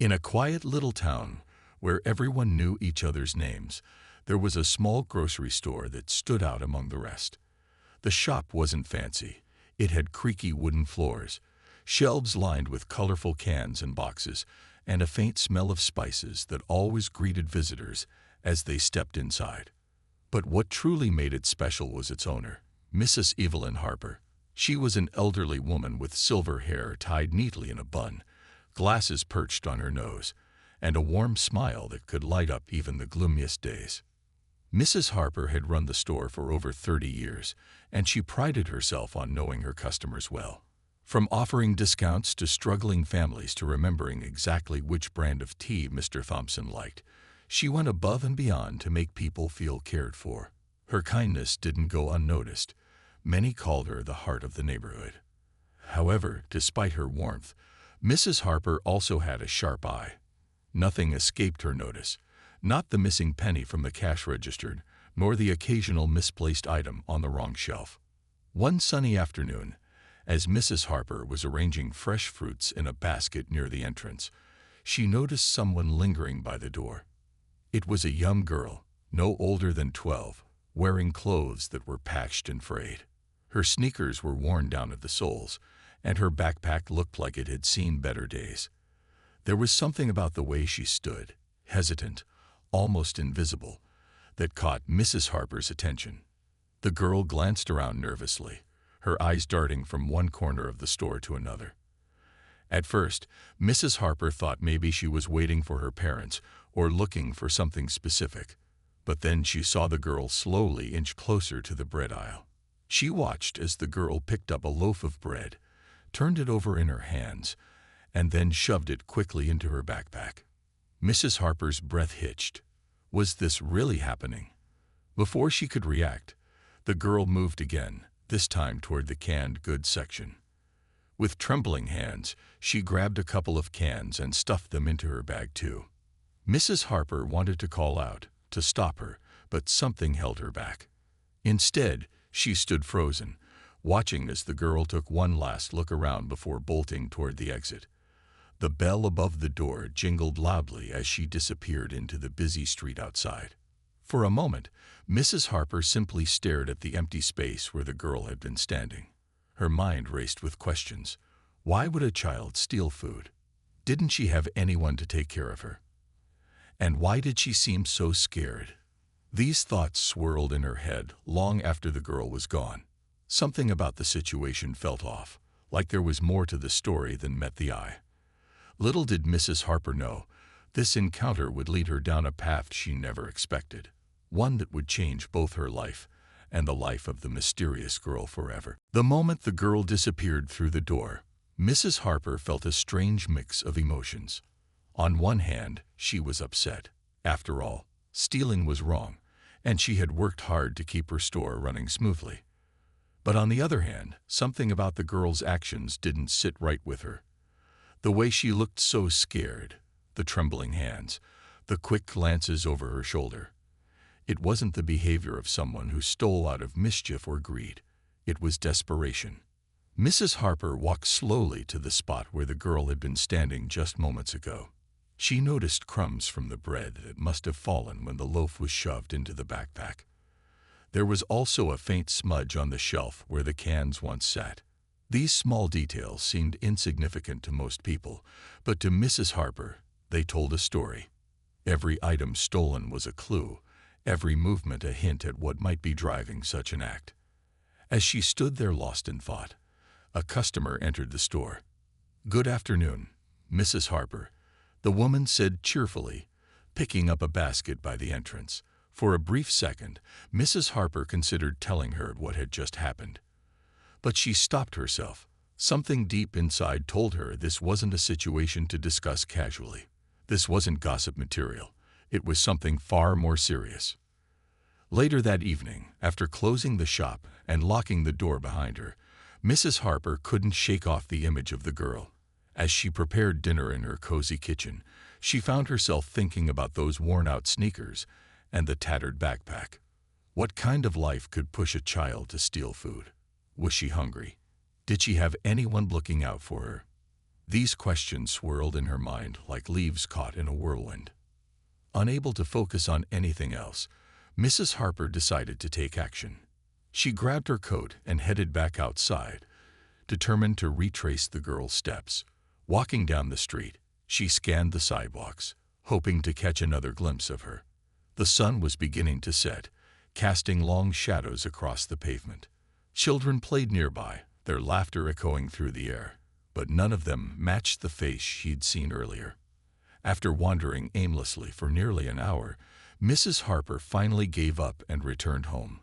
In a quiet little town where everyone knew each other's names, there was a small grocery store that stood out among the rest. The shop wasn't fancy. It had creaky wooden floors, shelves lined with colorful cans and boxes, and a faint smell of spices that always greeted visitors as they stepped inside. But what truly made it special was its owner, Mrs. Evelyn Harper. She was an elderly woman with silver hair tied neatly in a bun, glasses perched on her nose, and a warm smile that could light up even the gloomiest days. Mrs. Harper had run the store for over 30 years, and she prided herself on knowing her customers well. From offering discounts to struggling families to remembering exactly which brand of tea Mr. Thompson liked, she went above and beyond to make people feel cared for. Her kindness didn't go unnoticed. Many called her the heart of the neighborhood. However, despite her warmth, Mrs. Harper also had a sharp eye. Nothing escaped her notice, not the missing penny from the cash register, nor the occasional misplaced item on the wrong shelf. One sunny afternoon, as Mrs. Harper was arranging fresh fruits in a basket near the entrance, she noticed someone lingering by the door. It was a young girl, no older than 12, wearing clothes that were patched and frayed. Her sneakers were worn down at the soles, and her backpack looked like it had seen better days. There was something about the way she stood, hesitant, almost invisible, that caught Mrs. Harper's attention. The girl glanced around nervously, her eyes darting from one corner of the store to another. At first, Mrs. Harper thought maybe she was waiting for her parents or looking for something specific, but then she saw the girl slowly inch closer to the bread aisle. She watched as the girl picked up a loaf of bread, turned it over in her hands, and then shoved it quickly into her backpack. Mrs. Harper's breath hitched. Was this really happening? Before she could react, the girl moved again, this time toward the canned goods section. With trembling hands, she grabbed a couple of cans and stuffed them into her bag too. Mrs. Harper wanted to call out, to stop her, but something held her back. Instead, she stood frozen, watching as the girl took one last look around before bolting toward the exit. The bell above the door jingled loudly as she disappeared into the busy street outside. For a moment, Mrs. Harper simply stared at the empty space where the girl had been standing. Her mind raced with questions. Why would a child steal food? Didn't she have anyone to take care of her? And why did she seem so scared? These thoughts swirled in her head long after the girl was gone. Something about the situation felt off, like there was more to the story than met the eye. Little did Mrs. Harper know, this encounter would lead her down a path she never expected, one that would change both her life and the life of the mysterious girl forever. The moment the girl disappeared through the door, Mrs. Harper felt a strange mix of emotions. On one hand, she was upset. After all, stealing was wrong, and she had worked hard to keep her store running smoothly. But on the other hand, something about the girl's actions didn't sit right with her. The way she looked so scared, the trembling hands, the quick glances over her shoulder. It wasn't the behavior of someone who stole out of mischief or greed. It was desperation. Mrs. Harper walked slowly to the spot where the girl had been standing just moments ago. She noticed crumbs from the bread that must have fallen when the loaf was shoved into the backpack. There was also a faint smudge on the shelf where the cans once sat. These small details seemed insignificant to most people, but to Mrs. Harper, they told a story. Every item stolen was a clue, every movement a hint at what might be driving such an act. As she stood there lost in thought, a customer entered the store. "Good afternoon, Mrs. Harper," the woman said cheerfully, picking up a basket by the entrance. For a brief second, Mrs. Harper considered telling her what had just happened. But she stopped herself. Something deep inside told her this wasn't a situation to discuss casually. This wasn't gossip material. It was something far more serious. Later that evening, after closing the shop and locking the door behind her, Mrs. Harper couldn't shake off the image of the girl. As she prepared dinner in her cozy kitchen, she found herself thinking about those worn-out sneakers and the tattered backpack. What kind of life could push a child to steal food? Was she hungry? Did she have anyone looking out for her? These questions swirled in her mind like leaves caught in a whirlwind. Unable to focus on anything else, Mrs. Harper decided to take action. She grabbed her coat and headed back outside, determined to retrace the girl's steps. Walking down the street, she scanned the sidewalks, hoping to catch another glimpse of her. The sun was beginning to set, casting long shadows across the pavement. Children played nearby, their laughter echoing through the air, but none of them matched the face she'd seen earlier. After wandering aimlessly for nearly an hour, Mrs. Harper finally gave up and returned home.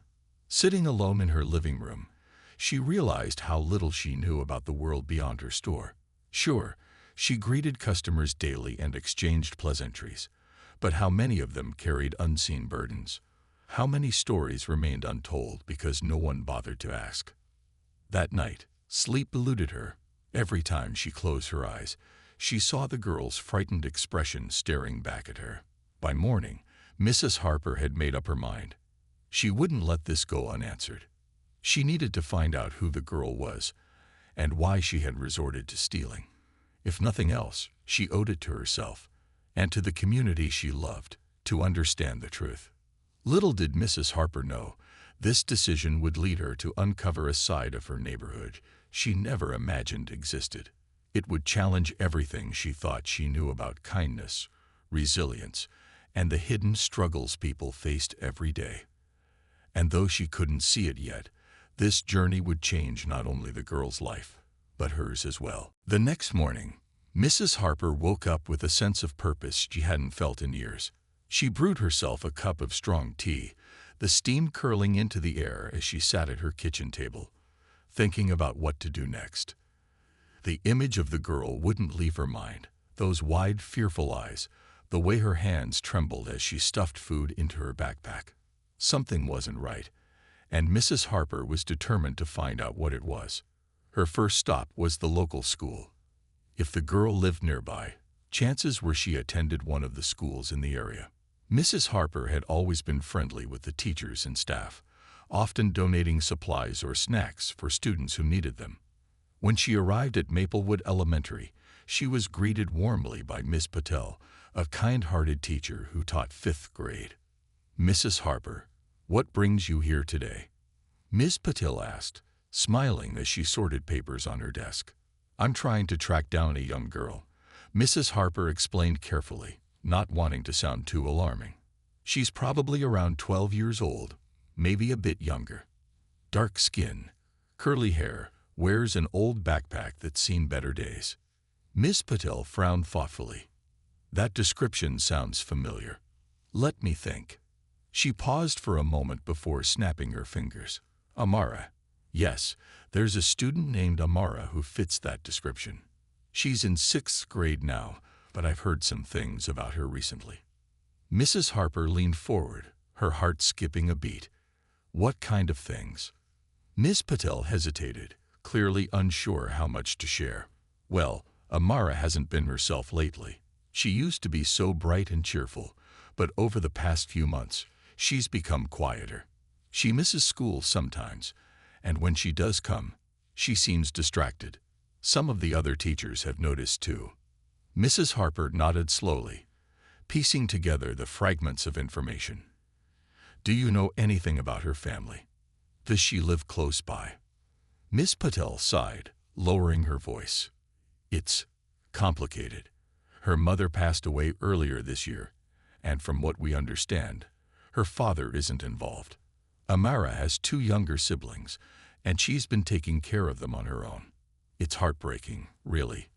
Sitting alone in her living room, she realized how little she knew about the world beyond her store. Sure, she greeted customers daily and exchanged pleasantries, but how many of them carried unseen burdens? How many stories remained untold because no one bothered to ask? That night, sleep eluded her. Every time she closed her eyes, she saw the girl's frightened expression staring back at her. By morning, Mrs. Harper had made up her mind. She wouldn't let this go unanswered. She needed to find out who the girl was and why she had resorted to stealing. If nothing else, she owed it to herself and to the community she loved to understand the truth. Little did Mrs. Harper know, this decision would lead her to uncover a side of her neighborhood she never imagined existed. It would challenge everything she thought she knew about kindness, resilience, and the hidden struggles people faced every day. And though she couldn't see it yet, this journey would change not only the girl's life, but hers as well. The next morning, Mrs. Harper woke up with a sense of purpose she hadn't felt in years. She brewed herself a cup of strong tea, the steam curling into the air as she sat at her kitchen table, thinking about what to do next. The image of the girl wouldn't leave her mind, those wide, fearful eyes, the way her hands trembled as she stuffed food into her backpack. Something wasn't right, and Mrs. Harper was determined to find out what it was. Her first stop was the local school. If the girl lived nearby, chances were she attended one of the schools in the area. Mrs. Harper had always been friendly with the teachers and staff, often donating supplies or snacks for students who needed them. When she arrived at Maplewood Elementary, she was greeted warmly by Miss Patel, a kind-hearted teacher who taught 5th grade. "Mrs. Harper, what brings you here today?" Miss Patel asked, smiling as she sorted papers on her desk. "I'm trying to track down a young girl," Mrs. Harper explained carefully, not wanting to sound too alarming. "She's probably around 12 years old, maybe a bit younger. Dark skin, curly hair, wears an old backpack that's seen better days." Miss Patel frowned thoughtfully. "That description sounds familiar. Let me think." She paused for a moment before snapping her fingers. "Amara. Yes, there's a student named Amara who fits that description. She's in 6th grade now, but I've heard some things about her recently." Mrs. Harper leaned forward, her heart skipping a beat. "What kind of things?" Miss Patel hesitated, clearly unsure how much to share. "Well, Amara hasn't been herself lately. She used to be so bright and cheerful, but over the past few months, she's become quieter. She misses school sometimes, and when she does come, she seems distracted. Some of the other teachers have noticed too." Mrs. Harper nodded slowly, piecing together the fragments of information. "Do you know anything about her family? Does she live close by?" Miss Patel sighed, lowering her voice. "It's complicated. Her mother passed away earlier this year, and from what we understand, her father isn't involved. Amara has 2 younger siblings, and she's been taking care of them on her own. It's heartbreaking, really.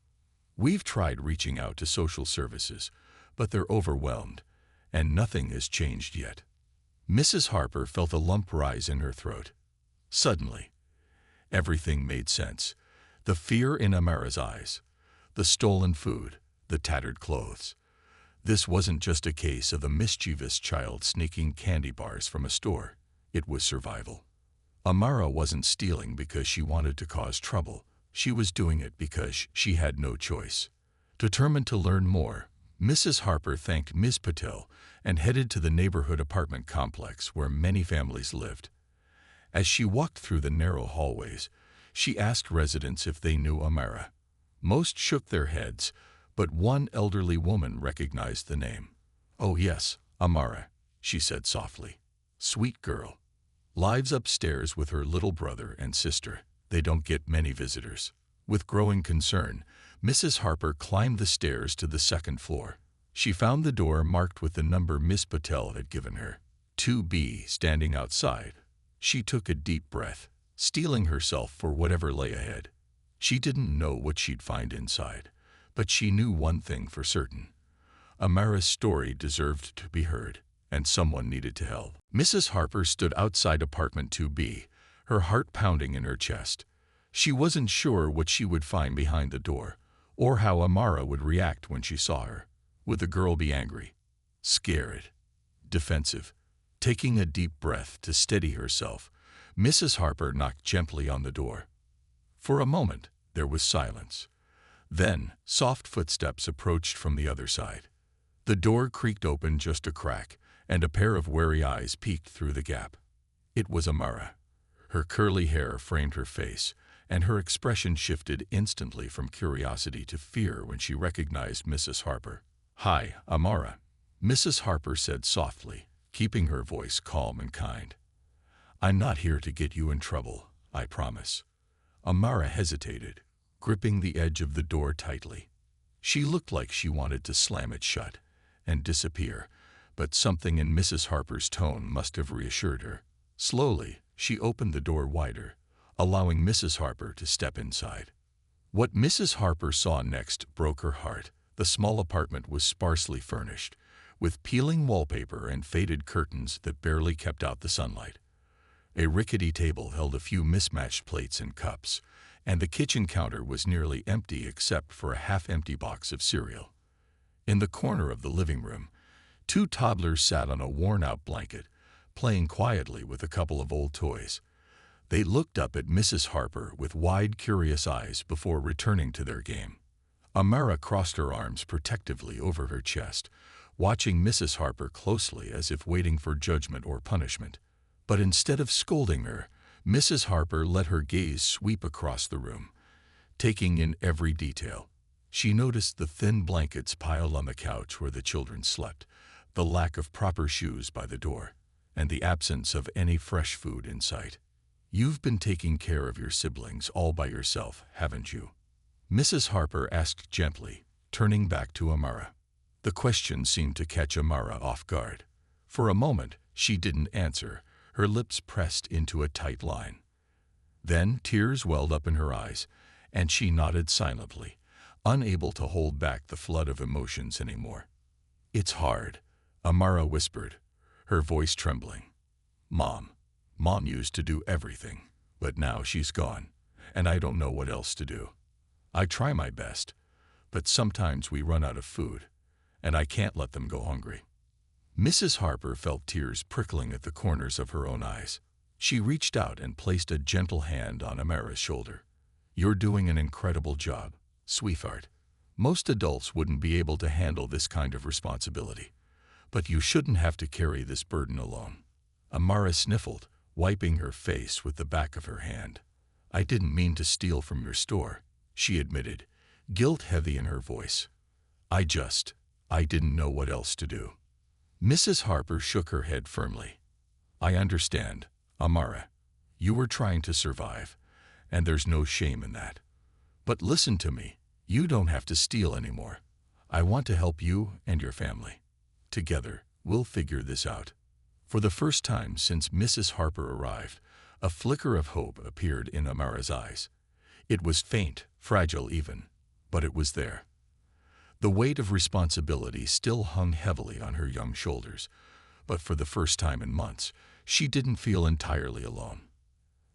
We've tried reaching out to social services, but they're overwhelmed, and nothing has changed yet." Mrs. Harper felt a lump rise in her throat. Suddenly, everything made sense. The fear in Amara's eyes, the stolen food, the tattered clothes. This wasn't just a case of a mischievous child sneaking candy bars from a store. It was survival. Amara wasn't stealing because she wanted to cause trouble. She was doing it because she had no choice. Determined to learn more, Mrs. Harper thanked Ms. Patel and headed to the neighborhood apartment complex where many families lived. As she walked through the narrow hallways, she asked residents if they knew Amara. Most shook their heads, but one elderly woman recognized the name. "Oh yes, Amara," she said softly. "Sweet girl. Lives upstairs with her little brother and sister. They don't get many visitors." With growing concern, Mrs. Harper climbed the stairs to the second floor. She found the door marked with the number Miss Patel had given her, 2B, standing outside. She took a deep breath, steeling herself for whatever lay ahead. She didn't know what she'd find inside, but she knew one thing for certain. Amara's story deserved to be heard, and someone needed to help. Mrs. Harper stood outside apartment 2B, her heart pounding in her chest. She wasn't sure what she would find behind the door, or how Amara would react when she saw her. Would the girl be angry, scared, defensive? Taking a deep breath to steady herself, Mrs. Harper knocked gently on the door. For a moment, there was silence. Then, soft footsteps approached from the other side. The door creaked open just a crack, and a pair of wary eyes peeked through the gap. It was Amara. Her curly hair framed her face, and her expression shifted instantly from curiosity to fear when she recognized Mrs. Harper. "Hi, Amara," Mrs. Harper said softly, keeping her voice calm and kind. "I'm not here to get you in trouble, I promise." Amara hesitated, gripping the edge of the door tightly. She looked like she wanted to slam it shut and disappear, but something in Mrs. Harper's tone must have reassured her. Slowly, she opened the door wider, allowing Mrs. Harper to step inside. What Mrs. Harper saw next broke her heart. The small apartment was sparsely furnished, with peeling wallpaper and faded curtains that barely kept out the sunlight. A rickety table held a few mismatched plates and cups, and the kitchen counter was nearly empty except for a half-empty box of cereal. In the corner of the living room, two toddlers sat on a worn-out blanket, playing quietly with a couple of old toys. They looked up at Mrs. Harper with wide, curious eyes before returning to their game. Amara crossed her arms protectively over her chest, watching Mrs. Harper closely as if waiting for judgment or punishment. But instead of scolding her, Mrs. Harper let her gaze sweep across the room, taking in every detail. She noticed the thin blankets piled on the couch where the children slept, the lack of proper shoes by the door, and the absence of any fresh food in sight. "You've been taking care of your siblings all by yourself, haven't you?" Mrs. Harper asked gently, turning back to Amara. The question seemed to catch Amara off guard. For a moment, she didn't answer, her lips pressed into a tight line. Then tears welled up in her eyes, and she nodded silently, unable to hold back the flood of emotions anymore. "It's hard," Amara whispered, her voice trembling. Mom used to do everything, but now she's gone, and I don't know what else to do. I try my best, but sometimes we run out of food, and I can't let them go hungry." Mrs. Harper felt tears prickling at the corners of her own eyes. She reached out and placed a gentle hand on Amara's shoulder. "You're doing an incredible job, sweetheart. Most adults wouldn't be able to handle this kind of responsibility, but you shouldn't have to carry this burden alone." Amara sniffled, wiping her face with the back of her hand. "I didn't mean to steal from your store," she admitted, guilt heavy in her voice. I didn't know what else to do." Mrs. Harper shook her head firmly. "I understand, Amara. You were trying to survive, and there's no shame in that. But listen to me, you don't have to steal anymore. I want to help you and your family. Together, we'll figure this out." For the first time since Mrs. Harper arrived, a flicker of hope appeared in Amara's eyes. It was faint, fragile even, but it was there. The weight of responsibility still hung heavily on her young shoulders, but for the first time in months, she didn't feel entirely alone.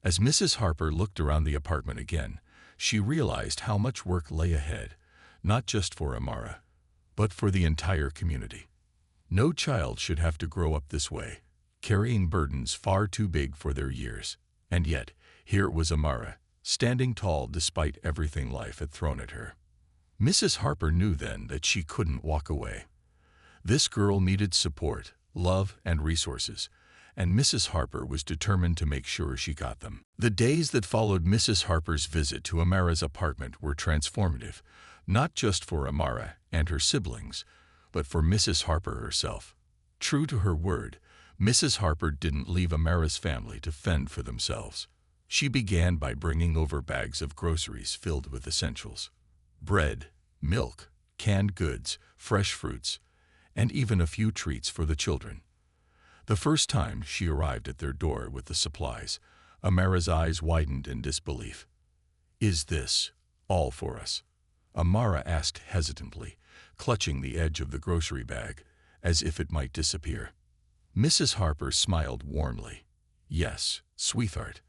As Mrs. Harper looked around the apartment again, she realized how much work lay ahead, not just for Amara, but for the entire community. No child should have to grow up this way, carrying burdens far too big for their years. And yet, here was Amara, standing tall despite everything life had thrown at her. Mrs. Harper knew then that she couldn't walk away. This girl needed support, love, and resources, and Mrs. Harper was determined to make sure she got them. The days that followed Mrs. Harper's visit to Amara's apartment were transformative, not just for Amara and her siblings, but for Mrs. Harper herself. True to her word, Mrs. Harper didn't leave Amara's family to fend for themselves. She began by bringing over bags of groceries filled with essentials: bread, milk, canned goods, fresh fruits, and even a few treats for the children. The first time she arrived at their door with the supplies, Amara's eyes widened in disbelief. "Is this all for us?" Amara asked hesitantly, clutching the edge of the grocery bag, as if it might disappear. Mrs. Harper smiled warmly. "Yes, sweetheart.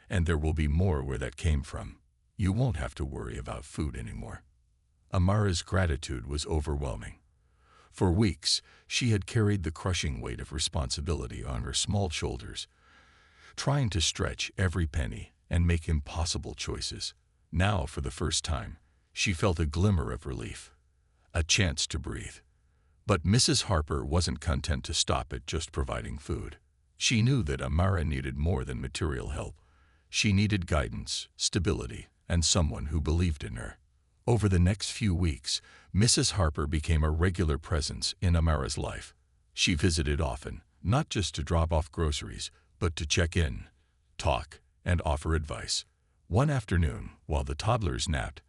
And there will be more where that came from. You won't have to worry about food anymore." Amara's gratitude was overwhelming. For weeks, she had carried the crushing weight of responsibility on her small shoulders, trying to stretch every penny and make impossible choices. Now, for the first time, she felt a glimmer of relief, a chance to breathe. But Mrs. Harper wasn't content to stop at just providing food. She knew that Amara needed more than material help. She needed guidance, stability, and someone who believed in her. Over the next few weeks, Mrs. Harper became a regular presence in Amara's life. She visited often, not just to drop off groceries, but to check in, talk, and offer advice. One afternoon, while the toddlers napped,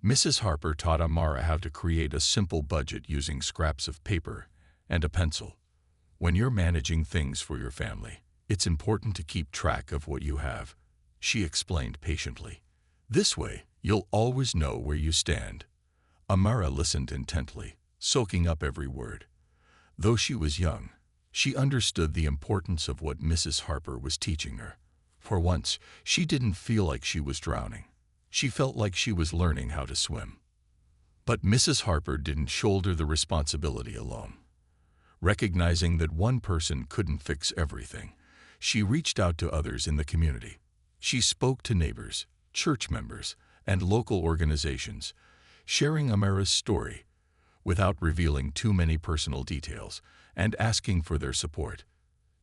Mrs. Harper taught Amara how to create a simple budget using scraps of paper and a pencil. When you're managing things for your family, it's important to keep track of what you have, she explained patiently. This way, you'll always know where you stand. Amara listened intently, soaking up every word. Though she was young, she understood the importance of what Mrs. Harper was teaching her. For once, she didn't feel like she was drowning. She felt like she was learning how to swim. But Mrs. Harper didn't shoulder the responsibility alone. Recognizing that one person couldn't fix everything, she reached out to others in the community. She spoke to neighbors, church members, and local organizations, sharing Amara's story without revealing too many personal details and asking for their support.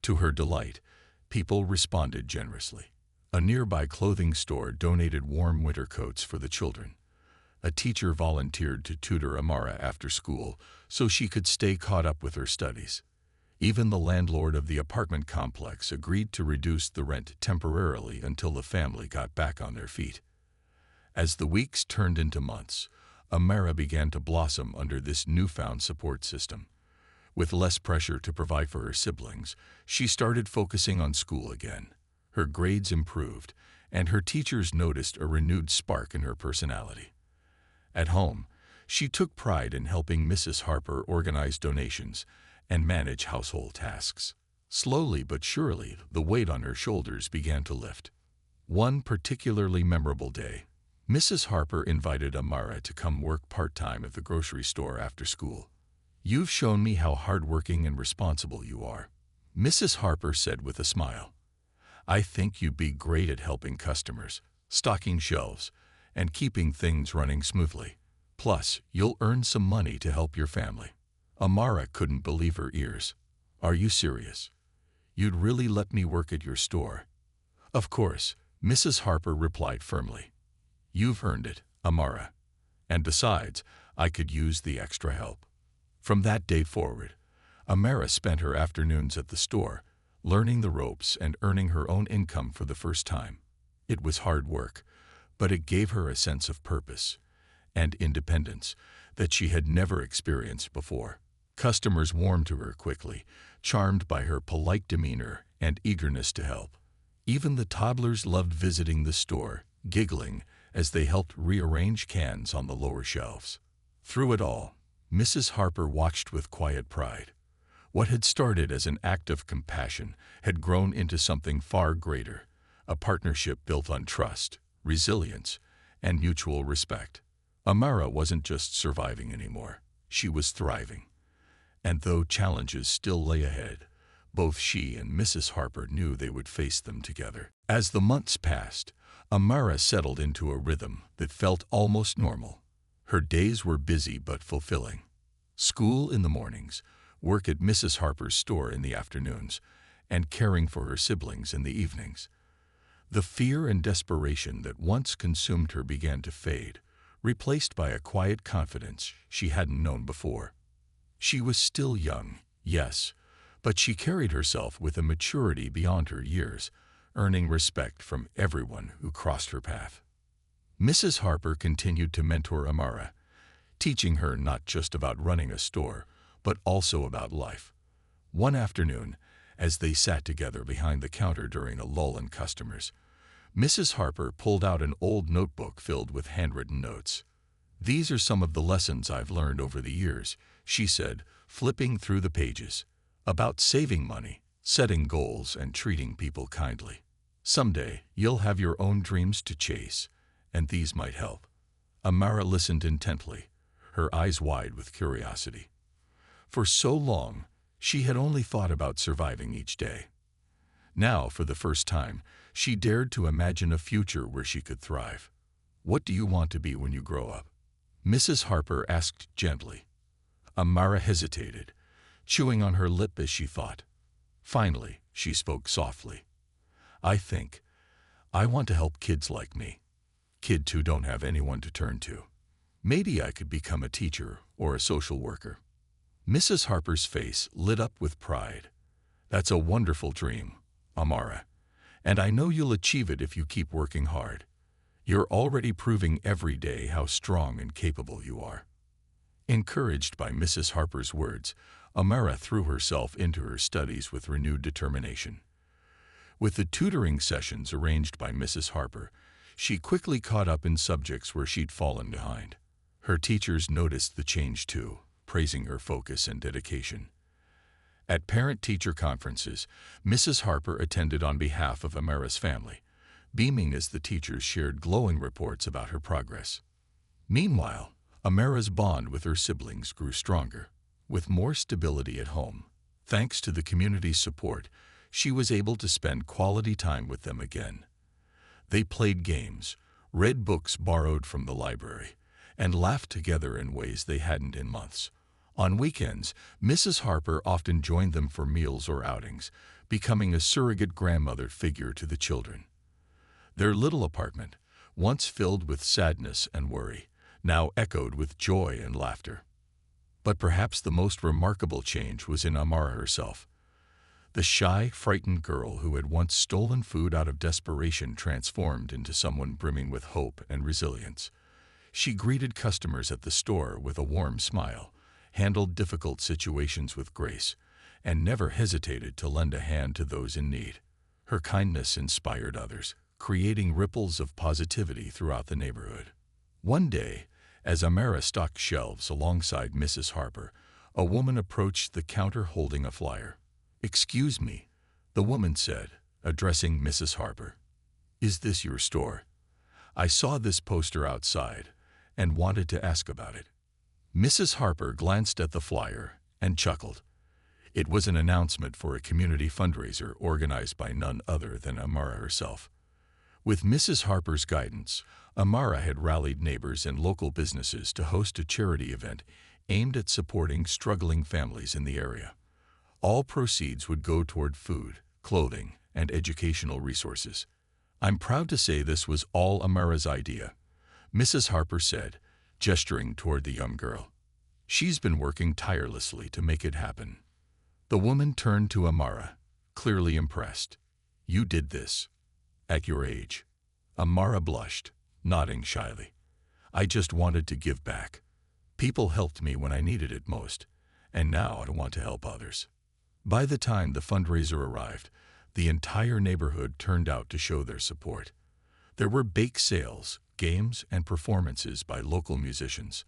To her delight, people responded generously. A nearby clothing store donated warm winter coats for the children. A teacher volunteered to tutor Amara after school so she could stay caught up with her studies. Even the landlord of the apartment complex agreed to reduce the rent temporarily until the family got back on their feet. As the weeks turned into months, Amara began to blossom under this newfound support system. With less pressure to provide for her siblings, she started focusing on school again. Her grades improved, and her teachers noticed a renewed spark in her personality. At home, she took pride in helping Mrs. Harper organize donations and manage household tasks. Slowly but surely, the weight on her shoulders began to lift. One particularly memorable day, Mrs. Harper invited Amara to come work part-time at the grocery store after school. "You've shown me how hardworking and responsible you are," Mrs. Harper said with a smile. "I think you'd be great at helping customers, stocking shelves, and keeping things running smoothly. Plus, you'll earn some money to help your family." Amara couldn't believe her ears. "Are you serious? You'd really let me work at your store?" "Of course," Mrs. Harper replied firmly. "You've earned it, Amara. And besides, I could use the extra help." From that day forward, Amara spent her afternoons at the store, learning the ropes and earning her own income for the first time. It was hard work, but it gave her a sense of purpose and independence that she had never experienced before. Customers warmed to her quickly, charmed by her polite demeanor and eagerness to help. Even the toddlers loved visiting the store, giggling as they helped rearrange cans on the lower shelves. Through it all, Mrs. Harper watched with quiet pride. What had started as an act of compassion had grown into something far greater, a partnership built on trust, resilience, and mutual respect. Amara wasn't just surviving anymore, she was thriving. And though challenges still lay ahead, both she and Mrs. Harper knew they would face them together. As the months passed, Amara settled into a rhythm that felt almost normal. Her days were busy but fulfilling. School in the mornings, work at Mrs. Harper's store in the afternoons, and caring for her siblings in the evenings. The fear and desperation that once consumed her began to fade, replaced by a quiet confidence she hadn't known before. She was still young, yes, but she carried herself with a maturity beyond her years, earning respect from everyone who crossed her path. Mrs. Harper continued to mentor Amara, teaching her not just about running a store, but also about life. One afternoon, as they sat together behind the counter during a lull in customers, Mrs. Harper pulled out an old notebook filled with handwritten notes. "These are some of the lessons I've learned over the years," she said, flipping through the pages, "about saving money, setting goals, and treating people kindly. Someday, you'll have your own dreams to chase, and these might help." Amara listened intently, her eyes wide with curiosity. For so long, she had only thought about surviving each day. Now, for the first time, she dared to imagine a future where she could thrive. "What do you want to be when you grow up?" Mrs. Harper asked gently. Amara hesitated, chewing on her lip as she thought. Finally, she spoke softly. "I think I want to help kids like me. Kids who don't have anyone to turn to. Maybe I could become a teacher or a social worker." Mrs. Harper's face lit up with pride. "That's a wonderful dream, Amara, and I know you'll achieve it if you keep working hard. You're already proving every day how strong and capable you are." Encouraged by Mrs. Harper's words, Amara threw herself into her studies with renewed determination. With the tutoring sessions arranged by Mrs. Harper, she quickly caught up in subjects where she'd fallen behind. Her teachers noticed the change too, praising her focus and dedication. At parent-teacher conferences, Mrs. Harper attended on behalf of Amara's family, beaming as the teachers shared glowing reports about her progress. Meanwhile, Amara's bond with her siblings grew stronger, with more stability at home. Thanks to the community's support, she was able to spend quality time with them again. They played games, read books borrowed from the library, and laughed together in ways they hadn't in months. On weekends, Mrs. Harper often joined them for meals or outings, becoming a surrogate grandmother figure to the children. Their little apartment, once filled with sadness and worry, now echoed with joy and laughter. But perhaps the most remarkable change was in Amara herself. The shy, frightened girl who had once stolen food out of desperation transformed into someone brimming with hope and resilience. She greeted customers at the store with a warm smile, handled difficult situations with grace, and never hesitated to lend a hand to those in need. Her kindness inspired others, creating ripples of positivity throughout the neighborhood. One day, as Amara stocked shelves alongside Mrs. Harper, a woman approached the counter holding a flyer. "Excuse me," the woman said, addressing Mrs. Harper. "Is this your store? I saw this poster outside and wanted to ask about it." Mrs. Harper glanced at the flyer and chuckled. It was an announcement for a community fundraiser organized by none other than Amara herself. With Mrs. Harper's guidance, Amara had rallied neighbors and local businesses to host a charity event aimed at supporting struggling families in the area. All proceeds would go toward food, clothing, and educational resources. "I'm proud to say this was all Amara's idea," Mrs. Harper said, gesturing toward the young girl. "She's been working tirelessly to make it happen." The woman turned to Amara, clearly impressed. "You did this at your age." Amara blushed, nodding shyly. "I just wanted to give back. People helped me when I needed it most, and now I want to help others." By the time the fundraiser arrived, the entire neighborhood turned out to show their support. There were bake sales, games, and performances by local musicians.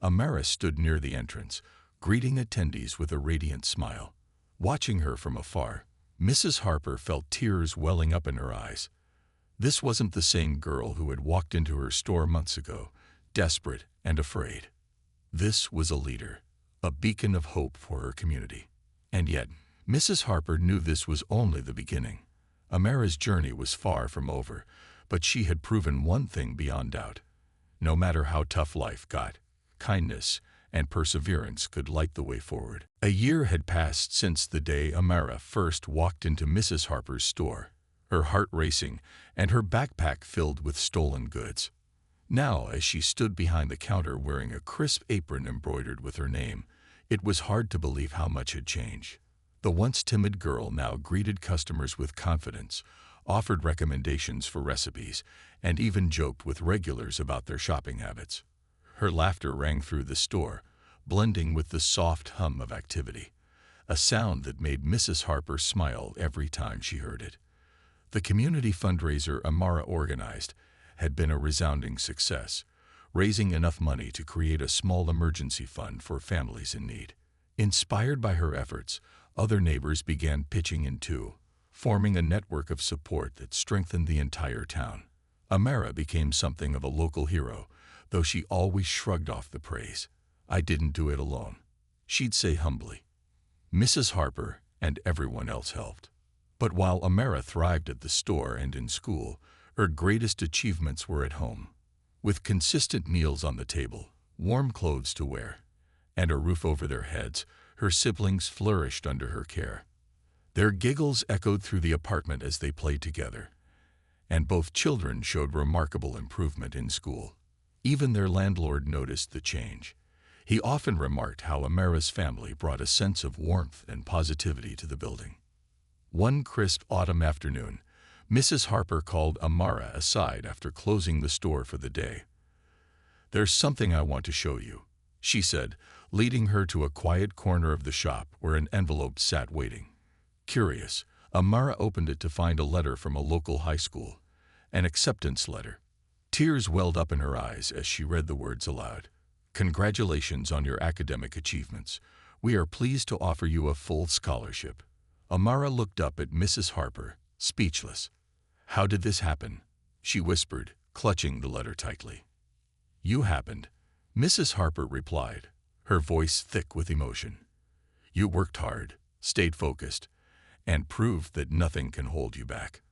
Amara stood near the entrance, greeting attendees with a radiant smile. Watching her from afar, Mrs. Harper felt tears welling up in her eyes. This wasn't the same girl who had walked into her store months ago, desperate and afraid. This was a leader, a beacon of hope for her community. And yet, Mrs. Harper knew this was only the beginning. Amara's journey was far from over, but she had proven one thing beyond doubt. No matter how tough life got, kindness and perseverance could light the way forward. A year had passed since the day Amara first walked into Mrs. Harper's store, her heart racing and her backpack filled with stolen goods. Now, as she stood behind the counter wearing a crisp apron embroidered with her name, it was hard to believe how much had changed. The once timid girl now greeted customers with confidence, offered recommendations for recipes, and even joked with regulars about their shopping habits. Her laughter rang through the store, blending with the soft hum of activity, a sound that made Mrs. Harper smile every time she heard it. The community fundraiser Amara organized had been a resounding success, raising enough money to create a small emergency fund for families in need. Inspired by her efforts, other neighbors began pitching in too, forming a network of support that strengthened the entire town. Amara became something of a local hero, though she always shrugged off the praise. "I didn't do it alone," she'd say humbly. "Mrs. Harper and everyone else helped." But while Amara thrived at the store and in school, her greatest achievements were at home. With consistent meals on the table, warm clothes to wear, and a roof over their heads, her siblings flourished under her care. Their giggles echoed through the apartment as they played together, and both children showed remarkable improvement in school. Even their landlord noticed the change. He often remarked how Amara's family brought a sense of warmth and positivity to the building. One crisp autumn afternoon, Mrs. Harper called Amara aside after closing the store for the day. "There's something I want to show you," she said, leading her to a quiet corner of the shop where an envelope sat waiting. Curious, Amara opened it to find a letter from a local high school, an acceptance letter. Tears welled up in her eyes as she read the words aloud. "Congratulations on your academic achievements. We are pleased to offer you a full scholarship." Amara looked up at Mrs. Harper, speechless. "How did this happen?" she whispered, clutching the letter tightly. "You happened," Mrs. Harper replied, her voice thick with emotion. "You worked hard, stayed focused, and proved that nothing can hold you back.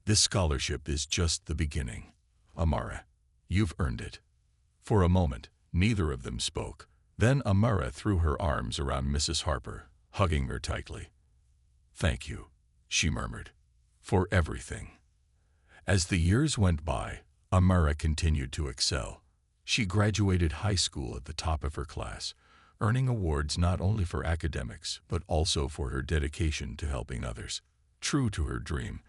This scholarship is just the beginning. Amara, you've earned it." For a moment, neither of them spoke. Then Amara threw her arms around Mrs. Harper, hugging her tightly. "Thank you," she murmured, "for everything." As the years went by, Amara continued to excel. She graduated high school at the top of her class, earning awards not only for academics but also for her dedication to helping others. True to her dream,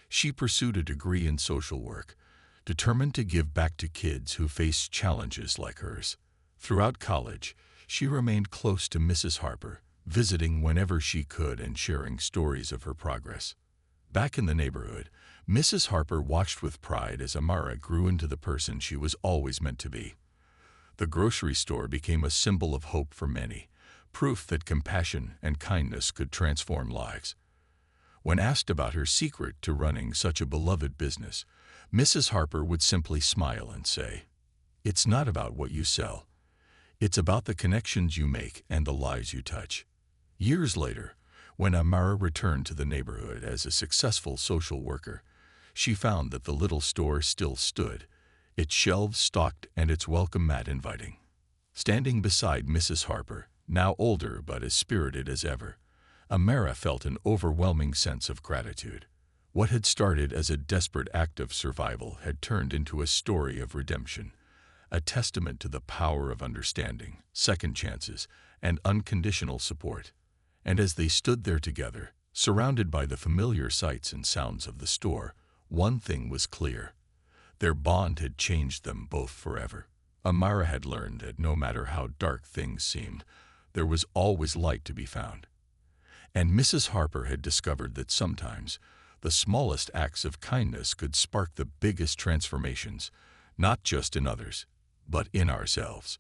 she pursued a degree in social work, determined to give back to kids who faced challenges like hers. Throughout college, she remained close to Mrs. Harper, visiting whenever she could and sharing stories of her progress. Back in the neighborhood, Mrs. Harper watched with pride as Amara grew into the person she was always meant to be. The grocery store became a symbol of hope for many, proof that compassion and kindness could transform lives. When asked about her secret to running such a beloved business, Mrs. Harper would simply smile and say, "It's not about what you sell. It's about the connections you make and the lives you touch." Years later, when Amara returned to the neighborhood as a successful social worker, she found that the little store still stood, its shelves stocked and its welcome mat inviting. Standing beside Mrs. Harper, now older but as spirited as ever, Amara felt an overwhelming sense of gratitude. What had started as a desperate act of survival had turned into a story of redemption, a testament to the power of understanding, second chances, and unconditional support. And as they stood there together, surrounded by the familiar sights and sounds of the store, one thing was clear. Their bond had changed them both forever. Amara had learned that no matter how dark things seemed, there was always light to be found. And Mrs. Harper had discovered that sometimes the smallest acts of kindness could spark the biggest transformations, not just in others, but in ourselves.